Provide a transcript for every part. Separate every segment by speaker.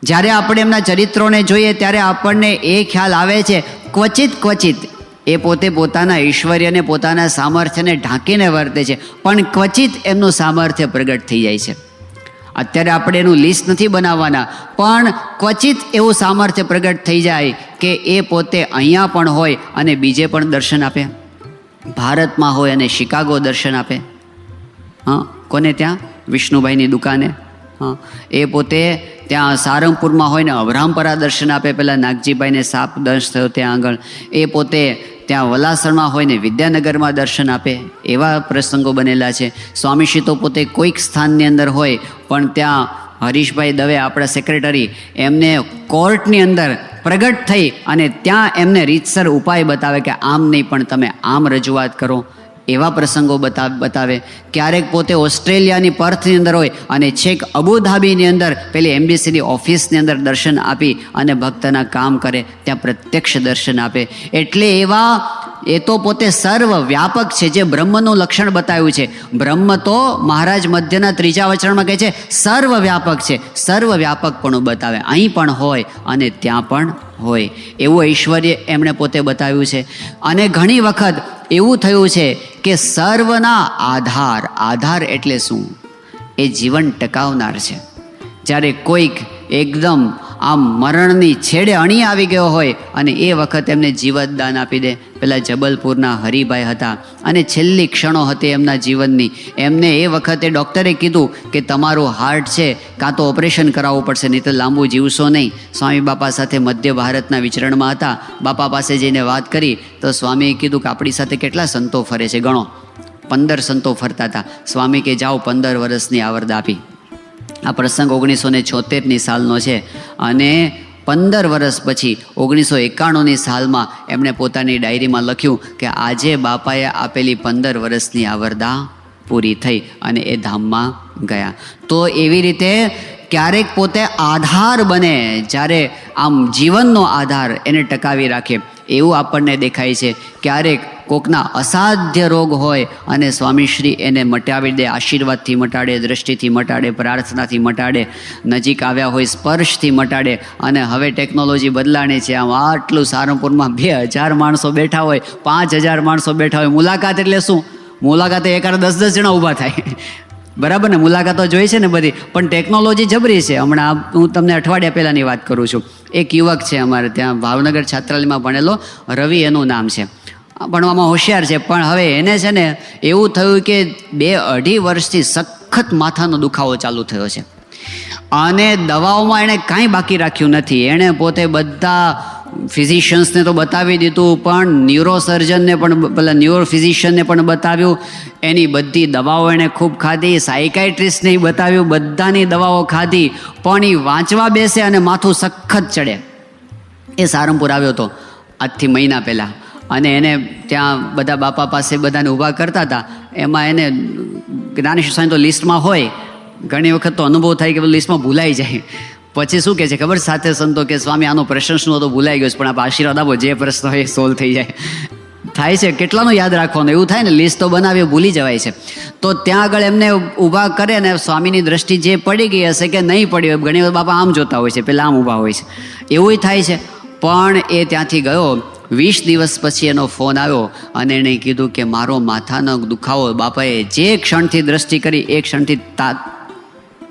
Speaker 1: જ્યારે આપણે એમના ચરિત્રોને જોઈએ ત્યારે આપણને એ ખ્યાલ આવે છે, ક્વચિત એ પોતે પોતાના ઐશ્વર્યને, પોતાના સામર્થ્યને ઢાંકીને વર્તે છે, પણ ક્વચિત એમનું સામર્થ્ય પ્રગટ થઈ જાય છે. અત્યારે આપણે એનું લિસ્ટ નથી બનાવવાના, પણ ક્વચિત એવું સામર્થ્ય પ્રગટ થઈ જાય કે એ પોતે અહીંયા પણ હોય અને બીજે પણ દર્શન આપે, ભારતમાં હોય અને શિકાગો દર્શન આપે. કોને ત્યાં? વિષ્ણુભાઈની દુકાને. એ પોતે ત્યાં સારંગપુરમાં હોય ને અભરામપરા દર્શન આપે, પેલા નાગજીભાઈને સાપ દંશ થયો ત્યાં આગળ. એ પોતે ત્યાં વલાસણમાં હોય ને વિદ્યાનગરમાં દર્શન આપે. એવા પ્રસંગો બનેલા છે. સ્વામીશ્રી તો પોતે કોઈક સ્થાનની અંદર હોય, પણ ત્યાં હરીશભાઈ દવે, આપણા સેક્રેટરી, એમને કોર્ટની અંદર પ્રગટ થઈ અને ત્યાં એમને રીતસર ઉપાય બતાવે કે આમ નહીં પણ તમે આમ રજૂઆત કરો. એવા પ્રસંગો બતાવે. ક્યારેક પોતે ઓસ્ટ્રેલિયાની પર્થની અંદર હોય અને છેક અબુધાબીની અંદર પેલી એમ્બેસીની ઓફિસની અંદર દર્શન આપી અને ભક્તના કામ કરે, ત્યાં પ્રત્યક્ષ દર્શન આપે. એટલે એવા એ તો પોતે સર્વ વ્યાપક છે, જે બ્રહ્મનું લક્ષણ બતાવ્યું છે. બ્રહ્મ તો મહારાજ મધ્યના 3જા વચનમાં કહે છે સર્વ વ્યાપક છે, સર્વ વ્યાપકપણું બતાવે. અહીં પણ હોય અને ત્યાં પણ હોય એવું ઐશ્વર્ય એમણે પોતે બતાવ્યું છે. અને ઘણી વખત એવું થયું છે કે સર્વના આધાર એટલે શું? એ જીવન ટકાવનાર છે. જ્યારે કોઈક એકદમ આમ મરણની છેડે અણી આવી ગયો હોય અને એ વખત એમને જીવતદાન આપી દે. પેલા જબલપુરના હરિભાઈ હતા અને છેલ્લી ક્ષણો હતી એમના જીવનની. એમને એ વખતે ડૉક્ટરે કીધું કે તમારું હાર્ટ છે, કાં તો ઓપરેશન કરાવવું પડશે, નહીં તો લાંબુ જીવશો નહીં. સ્વામી બાપા સાથે મધ્ય ભારતના વિચરણમાં હતા. બાપા પાસે જઈને વાત કરી તો સ્વામીએ કીધું કે આપણી સાથે કેટલા સંતો ફરે છે, ગણો. 15 સંતો ફરતા હતા. સ્વામી કે જાઓ 15 વર્ષની આવરદા આપી. આ પ્રસંગ 1976ની સાલનો છે. અને 15 વર્ષ પછી 1991ની સાલમાં એમણે પોતાની ડાયરીમાં લખ્યું કે આજે બાપાએ આપેલી 15 વર્ષની આવરદા પૂરી થઈ અને એ ધામમાં ગયા. તો એવી રીતે ક્યારેક પોતે આધાર બને, જ્યારે આમ જીવનનો આધાર એને ટકાવી રાખે એવું આપણને દેખાય છે. ક્યારેક કોકના અસાધ્ય રોગ હોય અને સ્વામીશ્રી એને મટાવી દે, આશીર્વાદથી મટાડે, દ્રષ્ટિથી મટાડે, પ્રાર્થનાથી મટાડે, નજીક આવ્યા હોય સ્પર્શથી મટાડે. અને હવે ટેકનોલોજી બદલાણી છે. આમ આટલું સારંગપુરમાં 2000 માણસો બેઠા હોય, 5000 માણસો બેઠા હોય. મુલાકાત એટલે શું? મુલાકાતે એકાદ 10-10 જણા ઊભા થાય, બરાબર ને? મુલાકાતો જોઈ છે ને બધી, પણ ટેકનોલોજી જબરી છે. હમણાં હું તમને અઠવાડિયા પહેલાંની વાત કરું છું. એક યુવક છે અમારે ત્યાં ભાવનગર છાત્રાલયમાં ભણેલો, રવિ એનું નામ છે. ભણવામાં હોશિયાર છે, પણ હવે એને છે ને એવું થયું કે 2-2.5 વર્ષથી સખત માથાનો દુખાવો ચાલુ થયો છે અને દવાઓમાં એણે કાંઈ બાકી રાખ્યું નથી. એણે પોતે બધા ફિઝિશિયન્સને તો બતાવી દીધું, પણ ન્યુરોસર્જનને પણ, પેલા ન્યુરો ફિઝિશિયનને પણ બતાવ્યું. એની બધી દવાઓ એણે ખૂબ ખાધી, સાયકાઇટ્રિસ્ટને બતાવ્યું, બધાની દવાઓ ખાધી, પણ એ વાંચવા બેસે અને માથું સખત ચડે. એ સારંગપુર આવ્યો હતો આજથી મહિના પહેલાં, અને એને ત્યાં બધા બાપા પાસે બધાને ઊભા કરતા હતા. એમાં એને જ્ઞાનેશ્વર સ્વામી તો લિસ્ટમાં હોય, ઘણી વખત તો અનુભવ થાય કે લિસ્ટમાં ભૂલાઈ જાય. પછી શું કહે છે ખબર? સાથે સંતો કે સ્વામી આનો પ્રશ્ન શું હતો, ભૂલાઈ ગયો છે, પણ આપ આશીર્વાદ આપો, જે પ્રશ્ન હોય એ સોલ્વ થઈ જાય. થાય છે, કેટલાનું યાદ રાખવાનું એવું થાય ને, લિસ્ટ તો બનાવી ભૂલી જવાય છે. તો ત્યાં આગળ એમને ઊભા કરે ને સ્વામીની દ્રષ્ટિ જે પડી ગઈ હશે કે નહીં પડી હોય, ઘણી વાર બાપા આમ જોતા હોય છે, પેલા આમ ઊભા હોય છે, એવું થાય છે. પણ એ ત્યાંથી ગયો. 20 દિવસ પછી એનો ફોન આવ્યો અને એણે કીધું કે મારો માથાનો દુખાવો બાપાએ જે ક્ષણથી દ્રષ્ટિ કરી એ ક્ષણથી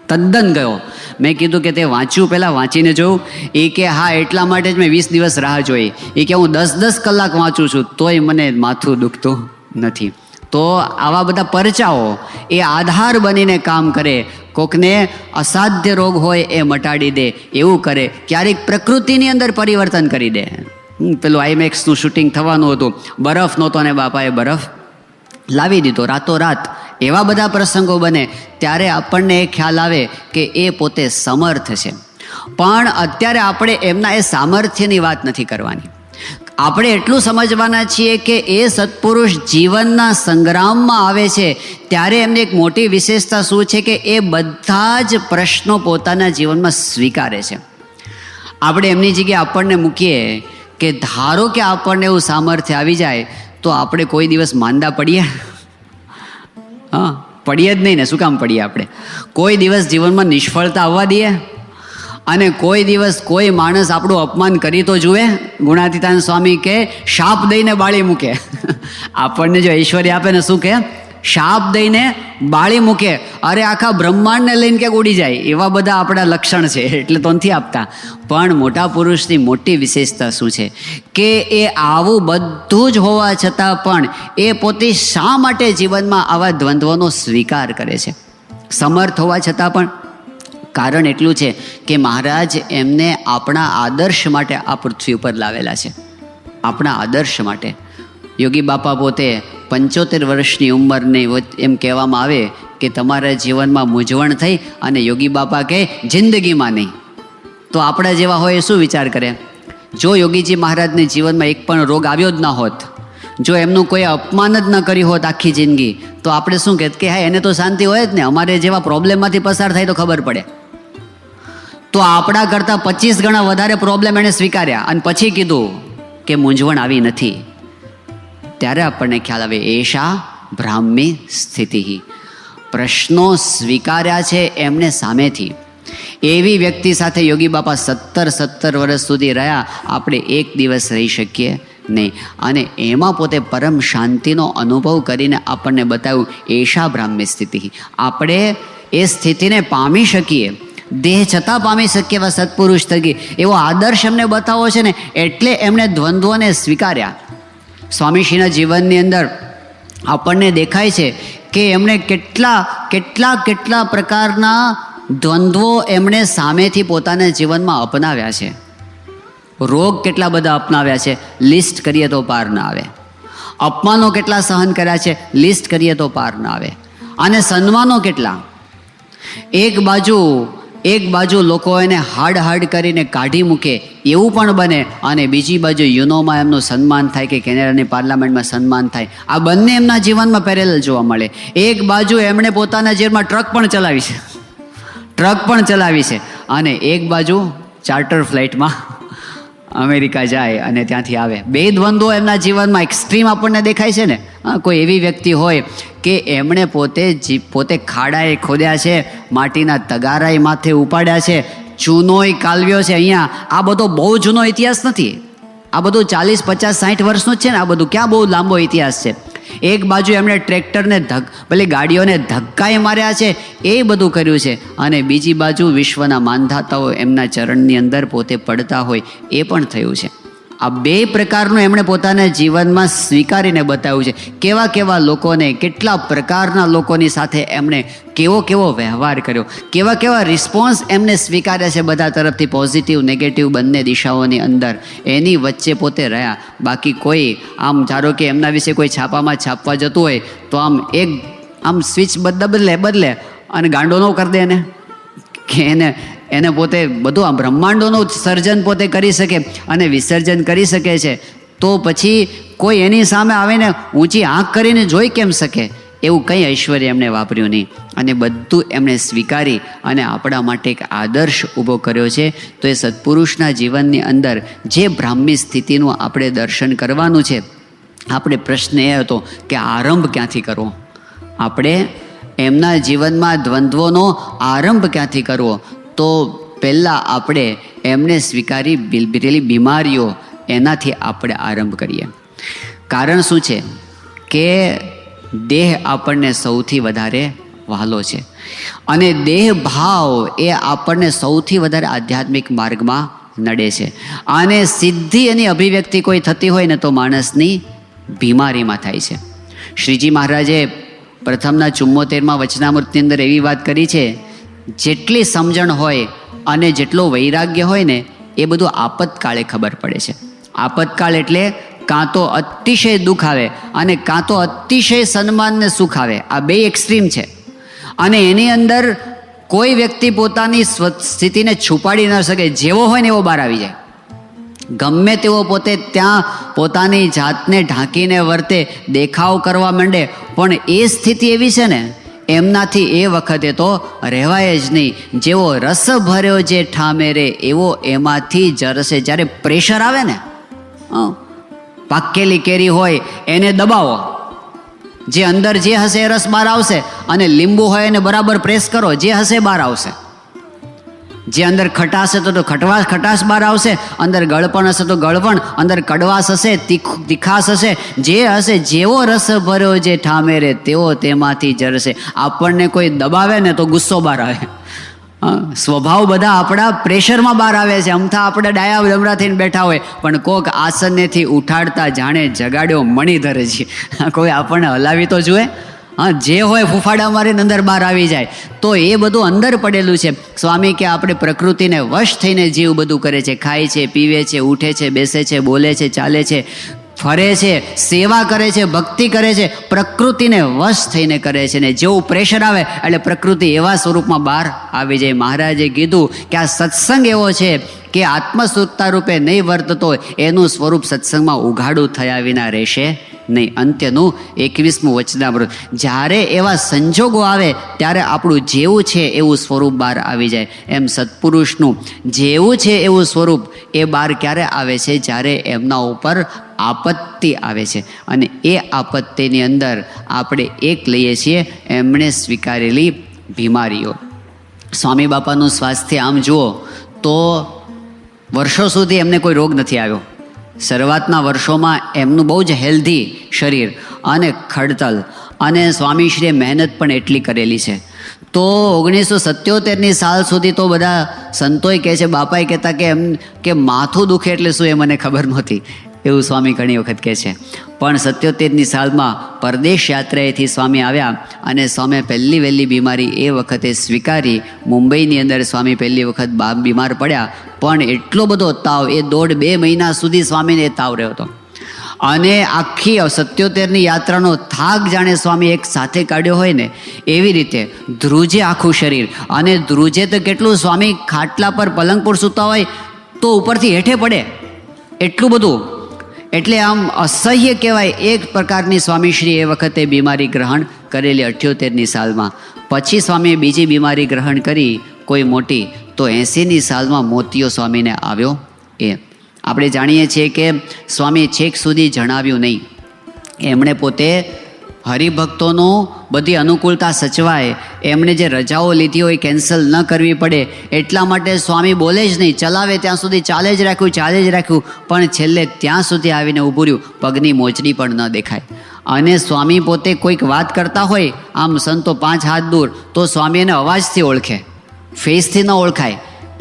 Speaker 1: તદ્દન ગયો. મેં કીધું કે તે વાંચ્યું, પહેલાં વાંચીને જોયું? એ કે હા, એટલા માટે જ મેં 20 દિવસ રાહ જોઈ. એ કે હું 10-10 કલાક વાંચું છું તોય મને માથું દુખતું નથી. તો આવા બધા પરચાઓ એ આધાર બનીને કામ કરે. કોકને અસાધ્ય રોગ હોય એ મટાડી દે એવું કરે. ક્યારેક પ્રકૃતિની અંદર પરિવર્તન કરી દે. પેલું આઈમેક્સનું શૂટિંગ થવાનું હતું, બરફ નહોતો અને બાપાએ બરફ લાવી દીધો રાતોરાત. એવા બધા પ્રસંગો બને ત્યારે આપણને એ ખ્યાલ આવે કે એ પોતે સમર્થ છે. પણ અત્યારે આપણે એમના એ સામર્થ્યની વાત નથી કરવાની. આપણે એટલું સમજવાના છીએ કે એ સત્પુરુષ જીવનના સંગ્રામમાં આવે છે ત્યારે એમની એક મોટી વિશેષતા શું છે કે એ બધા જ પ્રશ્નો પોતાના જીવનમાં સ્વીકારે છે. આપણે એમની જગ્યાએ આપણને મૂકીએ કે ધારો કે આપણને એવું સામર્થ્ય આવી જાય તો આપણે કોઈ દિવસ માંદા પડીએ? પડીએ જ નહીં ને. શું કામ પડીએ આપણે? કોઈ દિવસ જીવનમાં નિષ્ફળતા આવવા દઈએ? અને કોઈ દિવસ કોઈ માણસ આપણું અપમાન કરી તો જુએ. ગુણાતીતાનંદ સ્વામી કે શાપ દઈને બાળી મૂકે. આપણને જો ઐશ્વર્ય આપે ને શું કહે? શાપ દઈને બાળી મૂકે. અરે આખા બ્રહ્માંડને લઈને ક્યાંક ઉડી જાય, એવા બધા આપણા લક્ષણ છે, એટલે તો નથી આપતા. પણ મોટા પુરુષની મોટી વિશેષતા શું છે કે એ આવું બધું જ હોવા છતાં પણ એ પોતે શા માટે જીવનમાં આવા દ્વંદ્વોનો સ્વીકાર કરે છે? સમર્થ હોવા છતાં પણ કારણ એટલું છે કે મહારાજ એમને આપણા આદર્શ માટે આ પૃથ્વી ઉપર લાવેલા છે, આપણા આદર્શ માટે. યોગી બાપા પોતે 75 વર્ષની ઉંમરની એમ કહેવામાં આવે કે તમારા જીવનમાં મૂંઝવણ થઈ, અને યોગી બાપા કહે જિંદગીમાં નહીં. તો આપણા જેવા હોય એ શું વિચાર કરે? જો યોગીજી મહારાજને જીવનમાં એક પણ રોગ આવ્યો જ ના હોત, જો એમનું કોઈ અપમાન જ ન કર્યું હોત આખી જિંદગી, તો આપણે શું કહેત કે હા એને તો શાંતિ હોય જ ને, અમારે જેવા પ્રોબ્લેમમાંથી પસાર થાય તો ખબર પડે. તો આપણા કરતાં 25 ગણા વધારે પ્રોબ્લેમ એણે સ્વીકાર્યા અને પછી કીધું કે મૂંઝવણ આવી નથી. ત્યારે આપણને ખ્યાલ આવે એશા બ્રાહ્મી સ્થિતિ. પ્રશ્નો સ્વીકાર્યા છે એમને સામેથી. એવી વ્યક્તિ સાથે યોગી બાપા 17 વર્ષ સુધી રહ્યા, આપણે એક દિવસ રહી શકીએ નહીં. અને એમાં પોતે પરમ શાંતિનો અનુભવ કરીને આપણને બતાવ્યું એશા બ્રાહ્મી સ્થિતિ. આપણે એ સ્થિતિને પામી શકીએ, દેહ છતાં પામી શકીએ એવા સત્પુરુષ થકી એવો આદર્શ એમને બતાવો છે ને, એટલે એમણે દ્વંદ્વોને સ્વીકાર્યા. સ્વામીશ્રીના જીવનની અંદર આપણને દેખાય છે કે એમણે કેટલા પ્રકારના દ્વંદ્વો એમણે સામેથી પોતાના જીવનમાં અપનાવ્યા છે. રોગ કેટલા બધા અપનાવ્યા છે, લિસ્ટ કરીએ તો પાર ના આવે. અપમાનો કેટલા સહન કર્યા છે, લિસ્ટ કરીએ તો પાર ના આવે. અને સન્માનો કેટલા. એક બાજુ લોકો એને હાડ કરીને કાઢી મૂકે એવું પણ બને, અને બીજી બાજુ યુનોમાં એમનું સન્માન થાય કે કેનેડાની પાર્લામેન્ટમાં સન્માન થાય. આ બંને એમના જીવનમાં પેરેલલ જોવા મળે. એક બાજુ એમણે પોતાના જીવનમાં ટ્રક પણ ચલાવી છે, અને એક બાજુ ચાર્ટર ફ્લાઇટમાં અમેરિકા જાય અને ત્યાંથી આવે. બે દ્વંદ્વો એમના જીવનમાં એક્સ્ટ્રીમ આપણને દેખાય છે ને. કોઈ એવી વ્યક્તિ હોય કે એમણે પોતે ખાડાએ ખોદ્યા છે, માટીના તગારાએ માથે ઉપાડ્યા છે, ચૂનોય કાલવ્યો છે. અહીંયા આ બધો બહુ જૂનો ઇતિહાસ નથી, આ બધું 40, 50, 60 વર્ષનું જ છે ને. આ બધું ક્યાં બહુ લાંબો ઇતિહાસ છે. એક બાજુ એમણે ટ્રેક્ટરને ગાડીઓને ધક્કાએ માર્યા છે, એ બધું કર્યું છે, અને બીજી બાજુ વિશ્વના માનધાતાઓ એમના ચરણની અંદર પોતે પડતા હોય એ પણ થયું છે. આ બે પ્રકારનું એમણે પોતાના જીવનમાં સ્વીકારીને બતાવ્યું છે. કેવા લોકોને, કેટલા પ્રકારના લોકોની સાથે એમણે કેવો વ્યવહાર કર્યો, કેવા રિસ્પોન્સ એમને સ્વીકાર્યા છે બધા તરફથી, પોઝિટિવ નેગેટિવ બંને દિશાઓની અંદર. એની વચ્ચે પોતે રહ્યા. બાકી કોઈ આમ ધારો કે એમના વિશે કોઈ છાપામાં છાપવા જતું હોય તો આમ સ્વિચ બદલે અને ગાંડો ન કરી દે એને, કે એને પોતે બધું આ બ્રહ્માંડોનું સર્જન પોતે કરી શકે અને વિસર્જન કરી શકે છે, તો પછી કોઈ એની સામે આવીને ઊંચી આંખ કરીને જોઈ કેમ શકે? એવું કંઈ ઐશ્વર્ય એમણે વાપર્યું નહીં, અને બધું એમણે સ્વીકારી અને આપણા માટે એક આદર્શ ઊભો કર્યો છે. તો એ સત્પુરુષના જીવનની અંદર જે બ્રાહ્મી સ્થિતિનું આપણે દર્શન કરવાનું છે, આપણે પ્રશ્ન એ હતો કે આરંભ ક્યાંથી કરવો? આપણે એમના જીવનમાં દ્વંદ્વોનો આરંભ ક્યાંથી કરવો? તો પહેલાં આપણે એમને સ્વીકારી પેલી બીમારીઓ એનાથી આપણે આરંભ કરીએ. કારણ શું છે કે દેહ આપણને સૌથી વધારે વહાલો છે, અને દેહ ભાવ એ આપણને સૌથી વધારે આધ્યાત્મિક માર્ગમાં નડે છે. અને સીધી એની અભિવ્યક્તિ કોઈ થતી હોય ને તો માણસની બીમારીમાં થાય છે. શ્રીજી મહારાજે પ્રથમના 74માં વચનામૃતની અંદર એવી વાત કરી છે, જેટલી સમજણ હોય અને જેટલો વૈરાગ્ય હોય ને એ બધું આપતકાળે ખબર પડે છે. આપતકાળ એટલે કાં તો અતિશય દુઃખ આવે અને કાં તો અતિશય સન્માન ને સુખ આવે. આ બે એક્સ્ટ્રીમ છે, અને એની અંદર કોઈ વ્યક્તિ પોતાની સ્થિતિને છુપાડી ન શકે. જેવો હોય ને એવો બહાર આવી જાય. ગમે તેવો પોતે ત્યાં પોતાની જાતને ઢાંકીને વર્તે, દેખાવ કરવા માંડે, પણ એ સ્થિતિ એવી છે ને એમનાથી એ વખતે તો રહેવાય જ નહીં. જેવો રસ ભર્યો જે ઠામે રે એવો એમાંથી જરસે. જ્યારે પ્રેશર આવે ને, પાકેલી કેરી હોય એને દબાવો, જે અંદર જે હશે એ રસ બહાર આવશે, અને લીંબુ હોય એને બરાબર પ્રેસ કરો, જે હશે બહાર આવશે. જે અંદર ખટાશ હશે તો ખટાશ બહાર આવશે, અંદર ગળપણ હશે તો ગળપણ, અંદર કડવાશ હશે, તીખાશ હશે, જે હશે જેવો રસ ભર્યો જે ઠામે રે તેવો તેમાંથી જરશે. આપણને કોઈ દબાવે ને તો ગુસ્સો બહાર આવે. સ્વભાવ બધા આપણા પ્રેશરમાં બહાર આવે છે. અમથા આપણે ડાયા ડમરા થઈને બેઠા હોય પણ કોક આસનેથી ઉઠાડતા જાણે જગાડ્યો મણી ધરે છે. કોઈ આપણને હલાવી તો જુએ. જે હોય ફૂફાડા મારીને અંદર બહાર આવી જાય. તો એ બધું અંદર પડેલું છે. સ્વામી કે આપણે પ્રકૃતિને વશ થઈને જીવ બધું કરે છે, ખાય છે, પીવે છે, ઉઠે છે, બેસે છે, બોલે છે, ચાલે છે, ફરે છે, સેવા કરે છે, ભક્તિ કરે છે, પ્રકૃતિને વશ થઈને કરે છે. ને જેવું પ્રેશર આવે એટલે પ્રકૃતિ એવા સ્વરૂપમાં બહાર આવી જાય. મહારાજે કીધું કે આ સત્સંગ એવો છે કે આત્મસ્વરૂપતા રૂપે નહીં વર્તતો એનું સ્વરૂપ સત્સંગમાં ઉઘાડું થયા વિના રહેશે નહીં. અંત્યનું 21મું વચનામૃત. જ્યારે એવા સંજોગો આવે ત્યારે આપણું જેવું છે એવું સ્વરૂપ બહાર આવી જાય. એમ સત્પુરુષનું જેવું છે એવું સ્વરૂપ એ બહાર ક્યારે આવે છે? જ્યારે એમના ઉપર આપત્તિ આવે છે. અને એ આપત્તિની અંદર આપણે એક લઈએ છીએ એમણે સ્વીકારેલી બીમારીઓ. સ્વામી બાપાનું સ્વાસ્થ્ય આમ જુઓ તો વર્ષો સુધી એમને કોઈ રોગ નથી આવ્યો. શરૂઆતના વર્ષોમાં એમનું બહુ જ હેલ્ધી શરીર અને ખડતલ, અને સ્વામીશ્રીએ મહેનત પણ એટલી કરેલી છે. તો 1977ની સાલ સુધી તો બધા સંતોય કહે છે, બાપાએ કહેતા કે એમ કે માથું દુખે એટલે શું એ મને ખબર નહોતી, એવું સ્વામી ઘણી વખત કહે છે. પણ 77ની સાલમાં પરદેશ યાત્રાએથી સ્વામી આવ્યા અને સ્વામી પહેલી વહેલી બીમારી એ વખતે સ્વીકારી. મુંબઈની અંદર સ્વામી પહેલી વખત બીમાર પડ્યા, પણ એટલો બધો તાવ, એ 1.5-2 મહિના સુધી સ્વામીને એ તાવ રહ્યો હતો. અને આખી 77ની યાત્રાનો થાક જાણે સ્વામી એક સાથે કાઢ્યો હોય ને એવી રીતે ધ્રુજે આખું શરીર. અને ધ્રુજે તો કેટલું, સ્વામી ખાટલા પર પલંગ પર સૂતા હોય તો ઉપરથી હેઠે પડે, એટલું બધું. એટલે આમ અસહ્ય કહેવાય. એક પ્રકારની સ્વામીશ્રી એ વખતે બીમારી ગ્રહણ કરેલી 78ની સાલમાં. પછી સ્વામીએ બીજી બીમારી ગ્રહણ કરી કોઈ મોટી, તો 80ની સાલમાં મોતિયો સ્વામીને આવ્યો. એ આપણે જાણીએ છીએ કે સ્વામી છેક સુધી જણાવ્યું નહીં. એમણે પોતે હરિભક્તોનું બધી અનુકૂળતા સચવાય, એમણે જે રજાઓ લીધી હોય કેન્સલ ન કરવી પડે એટલા માટે સ્વામી બોલે જ નહીં, ચલાવે ત્યાં સુધી ચાલે જ રાખ્યું. પણ છેલ્લે ત્યાં સુધી આવીને ઊભું રહ્યું, પગની મોચડી પણ ન દેખાય. અને સ્વામી પોતે કોઈક વાત કરતા હોય, આમ સંતો 5 હાથ દૂર, તો સ્વામી એને અવાજથી ઓળખે, ફેસથી ન ઓળખાય.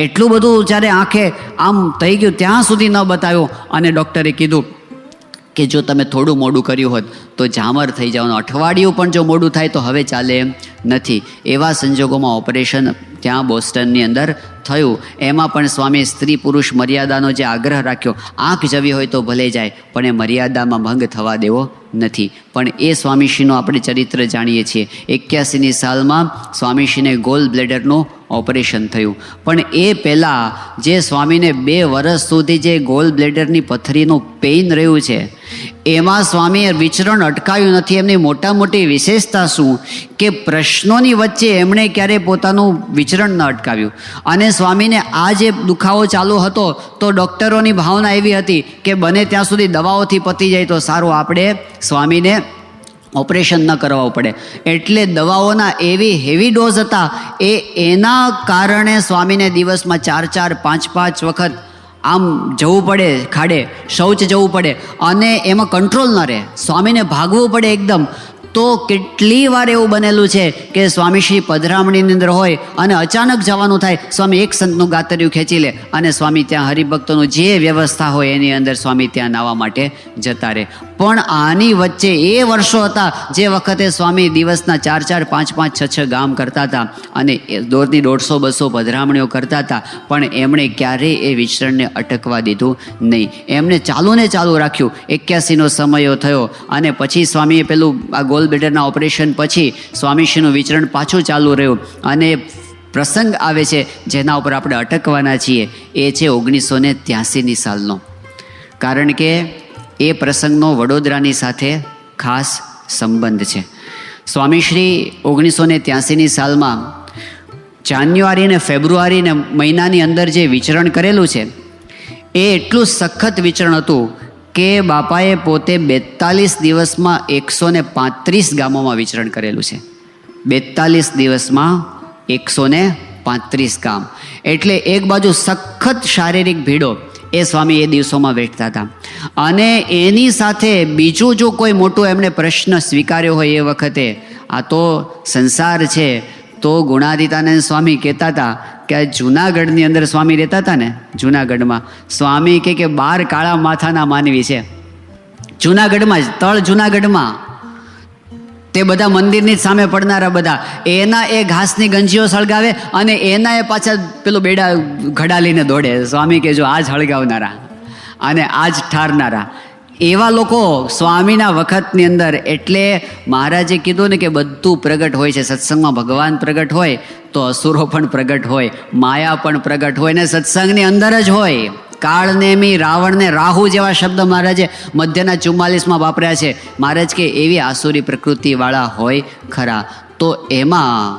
Speaker 1: એટલું બધું જ્યારે આંખે આમ થઈ ગયું ત્યાં સુધી ન બતાવ્યો. અને ડૉક્ટરે કીધું કે જો તમે થોડું મોડું કર્યું હોત તો જામર થઈ જવાનું, અઠવાડિયું પણ જો મોડું થાય તો હવે ચાલે એમ નથી. એવા સંજોગોમાં ઓપરેશન ત્યાં બોસ્ટનની અંદર થયું. એમાં પણ સ્વામી સ્ત્રી પુરુષ મર્યાદાનો જે આગ્રહ રાખ્યો, આંખ જવી હોય તો ભલે જાય પણ એ મર્યાદામાં ભંગ થવા દેવો નથી. પણ એ સ્વામીશ્રીનું આપણે ચરિત્ર જાણીએ છીએ. 81ની સાલમાં સ્વામીશ્રીને ગોલ બ્લેડરનું ઓપરેશન થયું. પણ એ પહેલાં જે સ્વામીને 2 વર્ષ સુધી જે ગોલ બ્લેડરની પથરીનું પેઇન રહ્યું છે એમાં સ્વામીએ વિચરણ અટકાવ્યું નથી. એમની મોટી વિશેષતા શું કે પ્રશ્નોની વચ્ચે એમણે ક્યારેય પોતાનું વિચરણ ન અટકાવ્યું. અને સ્વામીને આ જે દુખાવો ચાલુ હતો તો ડૉક્ટરોની ભાવના એવી હતી કે બને ત્યાં સુધી દવાઓથી પતી જાય તો સારું, આપણે સ્વામીને ઓપરેશન ન કરાવવું પડે. એટલે દવાઓના એવી હેવી ડોઝ હતા, એના કારણે સ્વામીને દિવસમાં 4-4, 5-5 વખત આમ જવું પડે, ખાડે શૌચ જવું પડે, અને એમાં કંટ્રોલ ન રહે, સ્વામીને ભાગવું પડે એકદમ. તો કેટલી વાર એવું બનેલું છે કે સ્વામીશ્રી પધરામણીની અંદર હોય અને અચાનક જવાનું થાય, સ્વામી એક સંતનું ગાતરિયું ખેંચી લે અને સ્વામી ત્યાં હરિભક્તોનું જે વ્યવસ્થા હોય એની અંદર સ્વામી ત્યાં નાહવા માટે જતા રહે. પણ આની વચ્ચે એ વર્ષો હતા જે વખતે સ્વામી દિવસના 4-4, 5-5, 6-6 ગામ કરતા હતા અને 150-200 પધરામણીઓ કરતા હતા. પણ એમણે ક્યારેય એ વિચરણને અટકવા દીધું નહીં. એમણે ચાલુ રાખ્યું. 81નો સમયો થયો અને પછી સ્વામીએ પેલું આ ગોલ બ્લેડરના ઓપરેશન પછી સ્વામીશ્રીનું વિચરણ પાછું ચાલુ રહ્યું. અને પ્રસંગ આવે છે જેના ઉપર આપણે અટકવાના છીએ, એ છે 1983ની સાલનો. કારણ કે એ પ્રસંગનો વડોદરાની સાથે ખાસ સંબંધ છે. સ્વામીશ્રી 1983ની સાલમાં જાન્યુઆરી અને ફેબ્રુઆરી મહિનાની અંદર જે વિચરણ કરેલું છે એ એટલું સખત વિચરણ હતું કે બાપાએ પોતે 42 દિવસમાં 135 ગામોમાં વિચરણ કરેલું છે. 42 દિવસમાં 135 ગામ. એટલે એક બાજુ સખત શારીરિક ભીડો એ સ્વામી એ દિવસોમાં વેઠતા હતા. અને એની સાથે બીજું જો કોઈ મોટો એમણે પ્રશ્ન સ્વીકાર્યો હોય એ વખતે, આ તો સંસાર છે. તો ગુણાતીતાનંદ સ્વામી કહેતા હતા કે આ જૂનાગઢની અંદર સ્વામી રહેતા હતા ને, જૂનાગઢમાં સ્વામી કે 12 કાળા માથાના માનવી છે. જૂનાગઢમાં જ, તળ જૂનાગઢમાં તે બધા મંદિરની જ સામે પડનારા બધા એના એ ઘાસની ગંજીઓ સળગાવે અને એના એ પાછા પેલું બેડા ઘડા લઈને દોડે. સ્વામી કે જો આ જ હળગાવનારા અને આ જ ઠારનારા એવા લોકો સ્વામીના વખતની અંદર. એટલે મહારાજે કીધું ને કે બધું પ્રગટ હોય છે. સત્સંગમાં ભગવાન પ્રગટ હોય તો અસુરો પણ પ્રગટ હોય, માયા પણ પ્રગટ હોય ને સત્સંગની અંદર જ હોય. કાળનેમી, રાવણને રાહુ જેવા શબ્દ મહારાજે મધ્યના 44માં વાપર્યા છે. મહારાજ કે એવી આસુરી પ્રકૃતિવાળા હોય ખરા. તો એમાં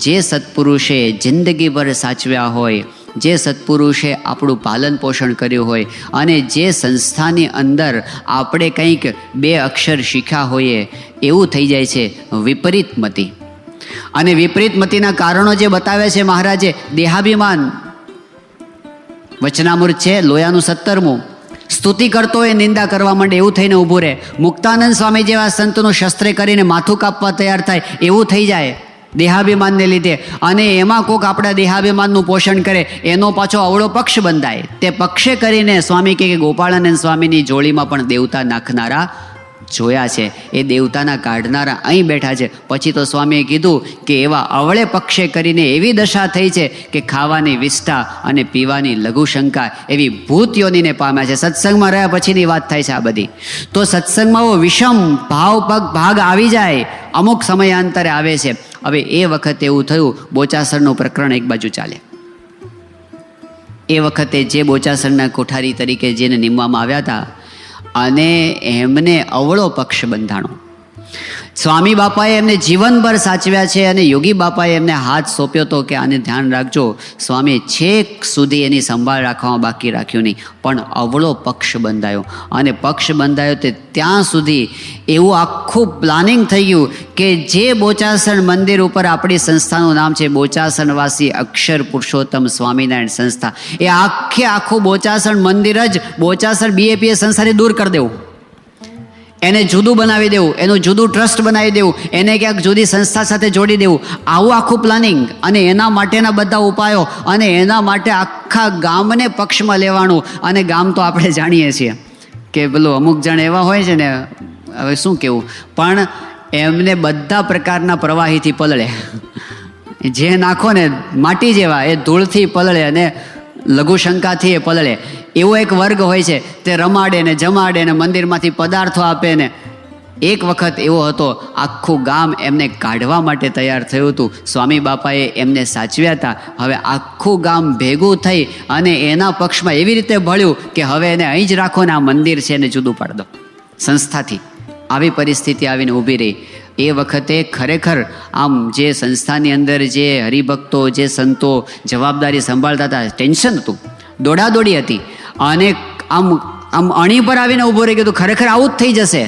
Speaker 1: જે સત્પુરુષે જિંદગીભર સાચવ્યા હોય, જે સત્પુરુષે આપણું પાલન પોષણ કર્યું હોય અને જે સંસ્થાની અંદર આપણે કંઈક 2 અક્ષર શીખ્યા હોઈએ, એવું થઈ જાય છે વિપરીત મતિ. અને વિપરીત મતિના કારણો જે બતાવે છે મહારાજે, દેહાભિમાન વચનામૃત છે લોયાનું 17મું. સ્તુતિ કરતો હોય નિંદા કરવા માંડે એવું થઈને ઊભું રહે. મુક્તાનંદ સ્વામી જેવા સંતનું શસ્ત્રે કરીને માથું કાપવા તૈયાર થાય એવું થઈ જાય દેહાભિમાનને લીધે. અને એમાં કોક આપણા દેહાભિમાનનું પોષણ કરે એનો પાછો અવળો પક્ષ બંધાય. તે પક્ષે કરીને સ્વામી કે ગોપાળાનંદ સ્વામીની જોડીમાં પણ દેવતા નાખનારા જોયા છે. એ દેવતાના કાઢનારા અહીં બેઠા છે. પછી તો સ્વામીએ કીધું કે એવા અવળે પક્ષે કરીને એવી દશા થઈ છે કે ખાવાની વિષ્ઠા અને પીવાની લઘુશંકા એવી ભૂત યોનીને પામ્યા છે. સત્સંગમાં રહ્યા પછીની વાત થાય છે આ બધી. તો સત્સંગમાં વિષમ ભાગ આવી જાય, અમુક સમયાંતરે આવે છે. હવે એ વખતે એવું થયું, બોચાસણનું પ્રકરણ એક બાજુ ચાલે. એ વખતે જે બોચાસણના કોઠારી તરીકે જેને નિમવામાં આવ્યા હતા અને એમને અવળો પક્ષ બંધાણો. સ્વામી બાપાએ એમને જીવનભર સાચવ્યા છે અને યોગી બાપાએ એમને હાથ સોંપ્યો હતો કે આને ધ્યાન રાખજો. સ્વામીએ છેક સુધી એની સંભાળ રાખવામાં બાકી રાખ્યું નહીં, પણ અવળો પક્ષ બંધાયો. અને પક્ષ બંધાયો તે ત્યાં સુધી એવું આખું પ્લાનિંગ થઈ ગયું કે જે બોચાસણ મંદિર ઉપર આપણી સંસ્થાનું નામ છે બોચાસણવાસી અક્ષર પુરુષોત્તમ સ્વામિનારાયણ સંસ્થા, એ આખું બોચાસણ મંદિર જ બોચાસણ BAPS સંસ્થાથી દૂર કરી દેવું, એને જુદું બનાવી દેવું, એનું જુદું ટ્રસ્ટ બનાવી દેવું, એને ક્યાંક જુદી સંસ્થા સાથે જોડી દેવું, આવું આખું પ્લાનિંગ. અને એના માટેના બધા ઉપાયો અને એના માટે આખા ગામને પક્ષમાં લેવાનું. અને ગામ તો આપણે જાણીએ છીએ કે પેલું અમુક જણ એવા હોય છે ને, હવે શું કહેવું, પણ એમને બધા પ્રકારના પ્રવાહીથી પલળે. જે નાખો ને માટી જેવા એ ધૂળથી પલળે અને લઘુશંકાથી એ પલળે. એવો એક વર્ગ હોય છે, તે રમાડે ને જમાડે ને મંદિરમાંથી પદાર્થો આપે ને. એક વખત એવો હતો, આખું ગામ એમને કાઢવા માટે તૈયાર થયું હતું. સ્વામી બાપાએ એમને સાચવ્યા હતા. હવે આખું ગામ ભેગું થઈ અને એના પક્ષમાં એવી રીતે ભળ્યું કે હવે એને અહીં જ રાખો ને આ મંદિર છે એને જુદું પાડ દો સંસ્થાથી. આવી પરિસ્થિતિ આવીને ઊભી રહી. એ વખતે ખરેખર આમ જે સંસ્થાની અંદર જે હરિભક્તો, જે સંતો જવાબદારી સંભાળતા હતા, ટેન્શન હતું, દોડાદોડી હતી. અને આમ અણી પર આવીને ઊભો રહી ગયો, ખરેખર આવું જ થઈ જશે.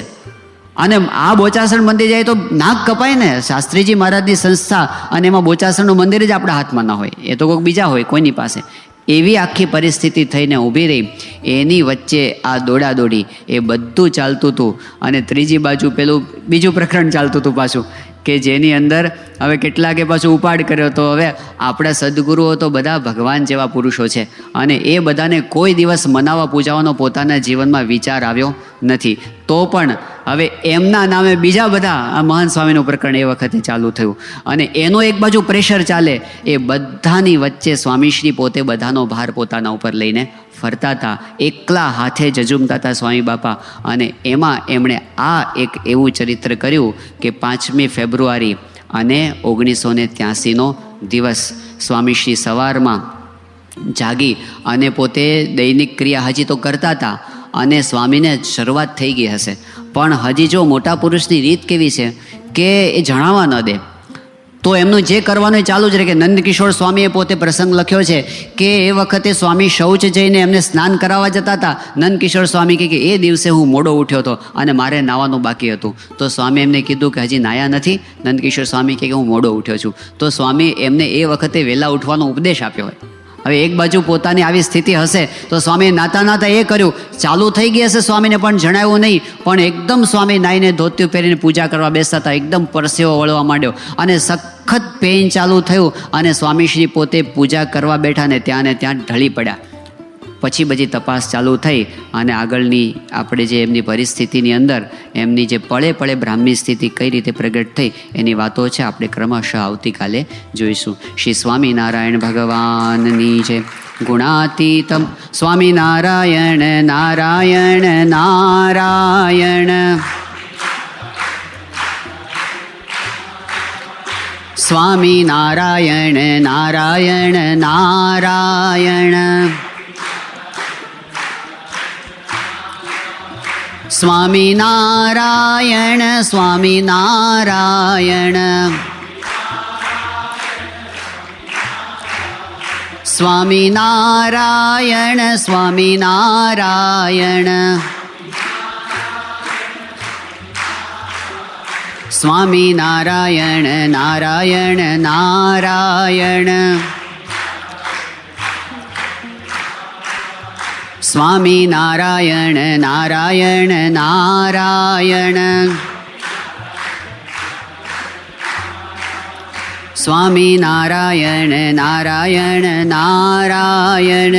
Speaker 1: અને આ બોચાસણ મંદિર જાય તો નાક કપાય ને. શાસ્ત્રીજી મહારાજની સંસ્થા અને એમાં બોચાસણનું મંદિર જ આપણા હાથમાં ના હોય, એ તો કોઈક બીજા હોય કોઈની પાસે. એવી આખી પરિસ્થિતિ થઈને ઊભી રહી. એની વચ્ચે આ દોડાદોડી એ બધું ચાલતું હતું. અને ત્રીજી બાજુ પેલું બીજું પ્રકરણ ચાલતું હતું પાછું, કે જેની અંદર હવે કેટલાકે પાછું ઉપાડ કર્યો. તો હવે આપણા સદગુરુઓ તો બધા ભગવાન જેવા પુરુષો છે અને એ બધાને કોઈ દિવસ મનાવવા પૂજાવાનો પોતાના જીવનમાં વિચાર આવ્યો નથી. તો પણ હવે એમના નામે બીજા બધા આ મહાન સ્વામીનું પ્રકરણ એ વખતે ચાલુ થયું. અને એનો એક બાજુ પ્રેશર ચાલે, એ બધાની વચ્ચે સ્વામીશ્રી પોતે બધાનો ભાર પોતાના ઉપર લઈને ફરતા હતા. એકલા હાથે જજુમતા હતા સ્વામી બાપા. અને એમાં એમણે આ એક એવું ચરિત્ર કર્યું કે 5મી ફેબ્રુઆરી અને 1983નો દિવસ સ્વામીશ્રી સવારમાં જાગી અને પોતે દૈનિક ક્રિયા હજી તો કરતા હતા. અને સ્વામીને શરૂઆત થઈ ગઈ હશે, પણ હજી જો મોટા પુરુષની રીત કેવી છે કે એ જણાવવા ન દે. તો એમનું જે કરવાનું એ ચાલુ જ રહે. કે નંદકિશોર સ્વામીએ પોતે પ્રસંગ લખ્યો છે કે એ વખતે સ્વામી શૌચ જઈને એમને સ્નાન કરાવવા જતા હતા. નંદકિશોર સ્વામી કહે કે એ દિવસે હું મોડો ઉઠ્યો હતો અને મારે નાવાનું બાકી હતું. તો સ્વામી એમને કીધું કે હજી નાયા નથી. નંદકિશોર સ્વામી કહે કે હું મોડો ઉઠ્યો છું. તો સ્વામી એમને એ વખતે વહેલા ઉઠવાનો ઉપદેશ આપ્યો હોય. હવે એક બાજુ પોતાની આવી સ્થિતિ હશે તો સ્વામી નાતા નાતા એ કર્યું, ચાલુ થઈ ગઈ હશે, સ્વામીને પણ જણાવ્યું નહીં, પણ એકદમ સ્વામી નાઈને ધોતિયું પહેરીને પૂજા કરવા બેસતા હતા, એકદમ પરસેવો વળવા માંડ્યો અને સખત પેઇન ચાલુ થયું અને સ્વામીશ્રી પોતે પૂજા કરવા બેઠા ને ત્યાં ઢળી પડ્યા. પછી બધી તપાસ ચાલુ થઈ અને આગળની આપણે જે એમની પરિસ્થિતિની અંદર એમની જે પળે પળે બ્રાહ્મી સ્થિતિ કઈ રીતે પ્રગટ થઈ એની વાતો છે, આપણે ક્રમશઃ આવતીકાલે જોઈશું. શ્રી સ્વામિનારાયણ ભગવાનની જય. ગુણાતીતમ સ્વામિનારાયણ નારાયણ નારાયણ. સ્વામિનારાયણ નારાયણ નારાયણ. સ્વામિનારાયણ સ્વામિનારાયણ. સ્વામિનારાયણ સ્વામિનારાયણ. સ્વામિનારાયણ નારાયણ નારાયણ. સ્વામિનારાયણ નારાયણ નારાયણ. સ્વામિનારાયણ નારાયણ નારાયણ.